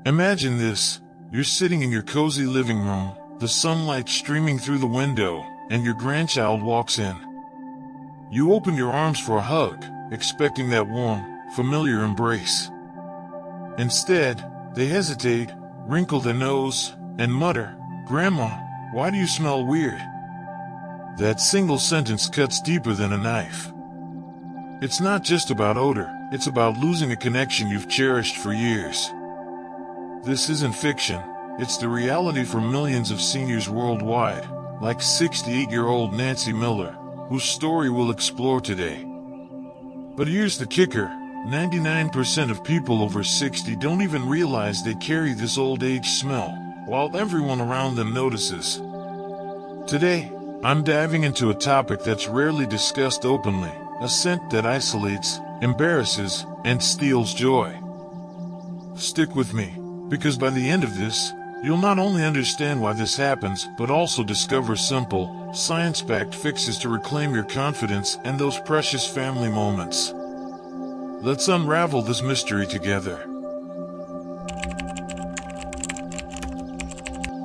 Imagine this. You're sitting in your cozy living room, the sunlight streaming through the window, and your grandchild walks in. You open your arms for a hug, expecting that warm, familiar embrace. Instead, they hesitate, wrinkle their nose, and mutter, "Grandma, why do you smell weird?" That single sentence cuts deeper than a knife. It's not just about odor, it's about losing a connection you've cherished for years. This isn't fiction, it's the reality for millions of seniors worldwide, like 68-year-old Nancy Miller, whose story we'll explore today. But here's the kicker, 99% of people over 60 don't even realize they carry this old age smell, while everyone around them notices. Today, I'm diving into a topic that's rarely discussed openly, a scent that isolates, embarrasses, and steals joy. Stick with me, because by the end of this, you'll not only understand why this happens, but also discover simple, science-backed fixes to reclaim your confidence and those precious family moments. Let's unravel this mystery together.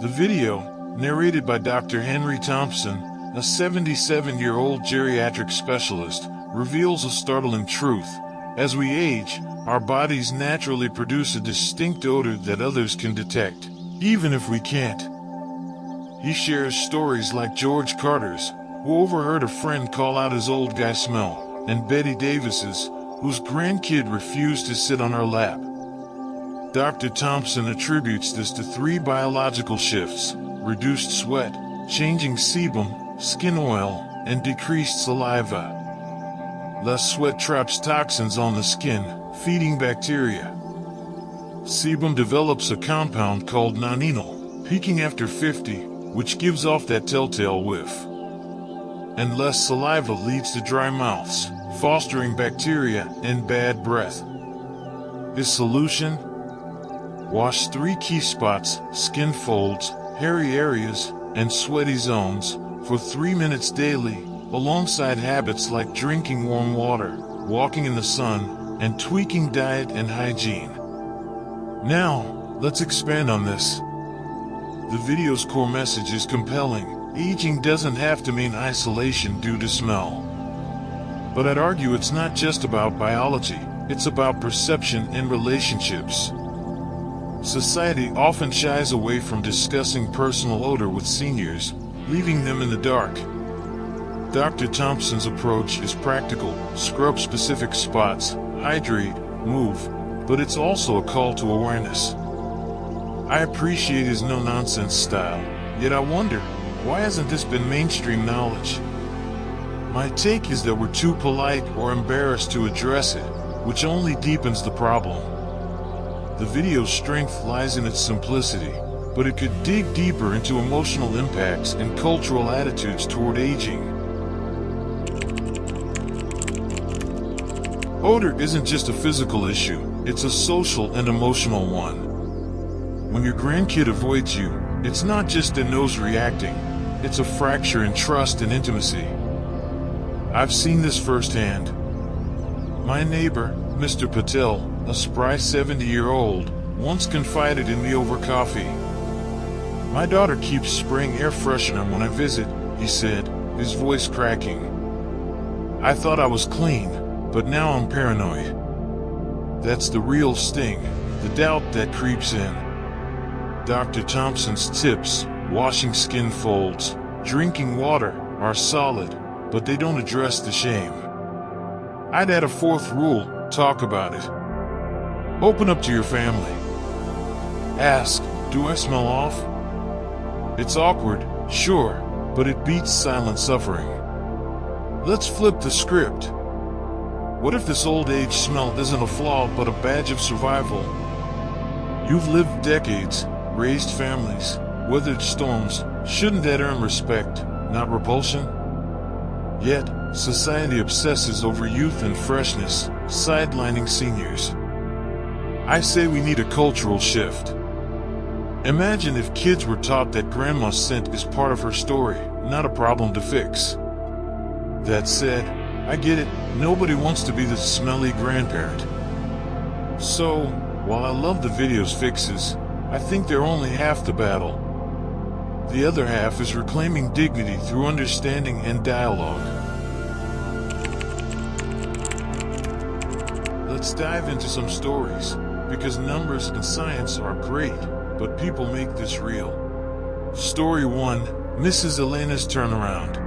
The video, narrated by Dr. Henry Thompson, a 77-year-old geriatric specialist, reveals a startling truth. As we age, our bodies naturally produce a distinct odor that others can detect, even if we can't. He shares stories like George Carter's, who overheard a friend call out his old guy smell, and Betty Davis's, whose grandkid refused to sit on her lap. Dr. Thompson attributes this to 3 biological shifts: reduced sweat, changing sebum, skin oil, and decreased saliva. Less sweat traps toxins on the skin, feeding bacteria. Sebum develops a compound called nonenal, peaking after 50, which gives off that telltale whiff. And less saliva leads to dry mouths, fostering bacteria and bad breath. His solution? Wash 3 key spots, skin folds, hairy areas, and sweaty zones, for 3 minutes daily, alongside habits like drinking warm water, walking in the sun, and tweaking diet and hygiene. Now, let's expand on this. The video's core message is compelling. Aging doesn't have to mean isolation due to smell. But I'd argue it's not just about biology, it's about perception and relationships. Society often shies away from discussing personal odor with seniors, leaving them in the dark. Dr. Thompson's approach is practical: scrub specific spots, hydrate, move, but it's also a call to awareness. I appreciate his no-nonsense style, yet I wonder, why hasn't this been mainstream knowledge? My take is that we're too polite or embarrassed to address it, which only deepens the problem. The video's strength lies in its simplicity, but it could dig deeper into emotional impacts and cultural attitudes toward aging. Odor isn't just a physical issue, it's a social and emotional one. When your grandkid avoids you, it's not just their nose reacting, it's a fracture in trust and intimacy. I've seen this firsthand. My neighbor, Mr. Patel, a spry 70-year-old, once confided in me over coffee. "My daughter keeps spraying air freshener when I visit," he said, his voice cracking. I thought I was clean, but now I'm paranoid. That's the real sting, the doubt that creeps in. Dr. Thompson's tips, washing skin folds, drinking water, are solid, but they don't address the shame. I'd add a 4th rule: talk about it. Open up to your family. Ask, "Do I smell off?" It's awkward, sure, but it beats silent suffering. Let's flip the script. What if this old age smell isn't a flaw but a badge of survival? You've lived decades, raised families, weathered storms. Shouldn't that earn respect, not repulsion? Yet, society obsesses over youth and freshness, sidelining seniors. I say we need a cultural shift. Imagine if kids were taught that grandma's scent is part of her story, not a problem to fix. That said, I get it, nobody wants to be the smelly grandparent. So, While I love the video's fixes, I think they're only half the battle. The other half is reclaiming dignity through understanding and dialogue. Let's dive into some stories, because numbers and science are great, but people make this real. Story 1, Mrs. Elena's Turnaround.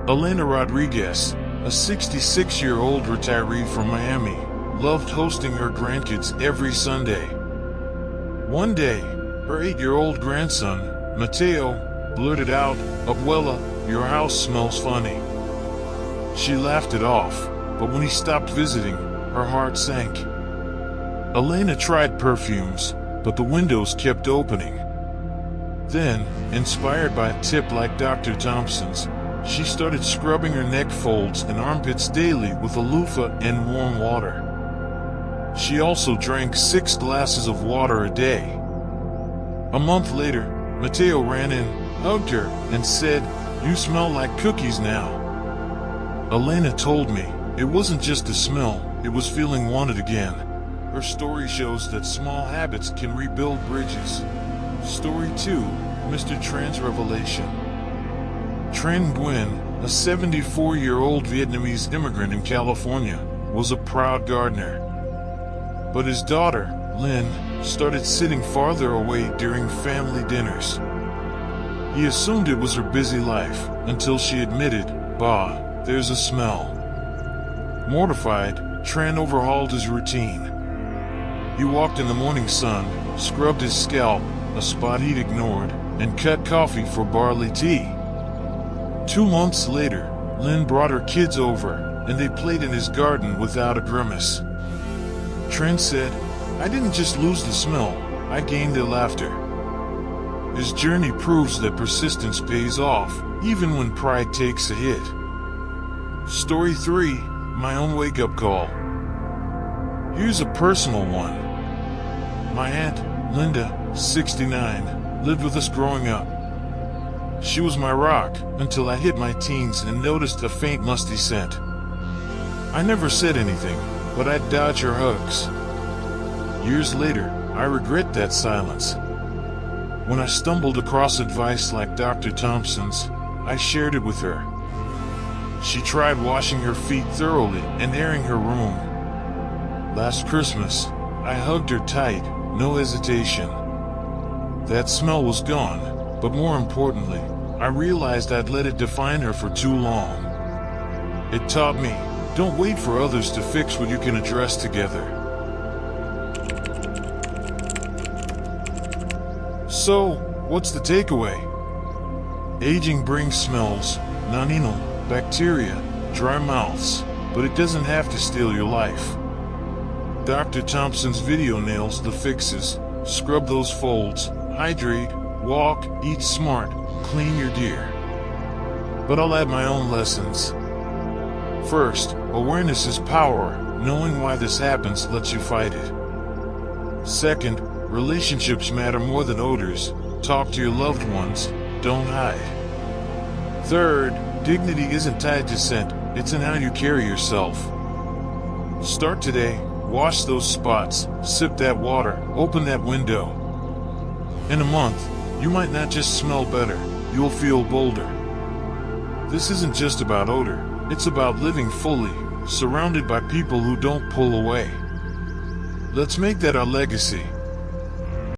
Elena Rodriguez, a 66-year-old retiree from Miami, loved hosting her grandkids every Sunday. One day, her 8-year-old grandson, Mateo, blurted out, "Abuela, your house smells funny." She laughed it off, but when he stopped visiting, her heart sank. Elena tried perfumes, but the windows kept opening. Then, inspired by a tip like Dr. Thompson's, she started scrubbing her neck folds and armpits daily with a loofah and warm water. She also drank 6 glasses of water a day. A month later, Mateo ran in, hugged her, and said, "You smell like cookies now." Elena told me, it wasn't just the smell, it was feeling wanted again. Her story shows that small habits can rebuild bridges. Story 2, Mr. Tran's Revelation. Tran Nguyen, a 74-year-old Vietnamese immigrant in California, was a proud gardener. But his daughter, Lynn, started sitting farther away during family dinners. He assumed it was her busy life, until she admitted, "Bah, there's a smell." Mortified, Tran overhauled his routine. He walked in the morning sun, scrubbed his scalp, a spot he'd ignored, and cut coffee for barley tea. 2 months later, Lynn brought her kids over, and they played in his garden without a grimace. Tran said, "I didn't just lose the smell, I gained their laughter." His journey proves that persistence pays off, even when pride takes a hit. Story 3, My Own Wake-Up Call. Here's a personal one. My aunt, Linda, 69, lived with us growing up. She was my rock, until I hit my teens and noticed a faint musty scent. I never said anything, but I'd dodge her hugs. Years later, I regret that silence. When I stumbled across advice like Dr. Thompson's, I shared it with her. She tried washing her feet thoroughly and airing her room. Last Christmas, I hugged her tight, no hesitation. That smell was gone, but more importantly, I realized I'd let it define her for too long. It taught me, don't wait for others to fix what you can address together. So, what's the takeaway? Aging brings smells, nanino, bacteria, dry mouths, but it doesn't have to steal your life. Dr. Thompson's video nails the fixes: scrub those folds, hydrate, walk, eat smart, clean your deer. But I'll add my own lessons. First, awareness is power. Knowing why this happens lets you fight it. Second, relationships matter more than odors. Talk to your loved ones, don't hide. Third, dignity isn't tied to scent, it's in how you carry yourself. Start today, wash those spots, sip that water, open that window. In a month, you might not just smell better, you'll feel bolder. This isn't just about odor, it's about living fully, surrounded by people who don't pull away. Let's make that our legacy.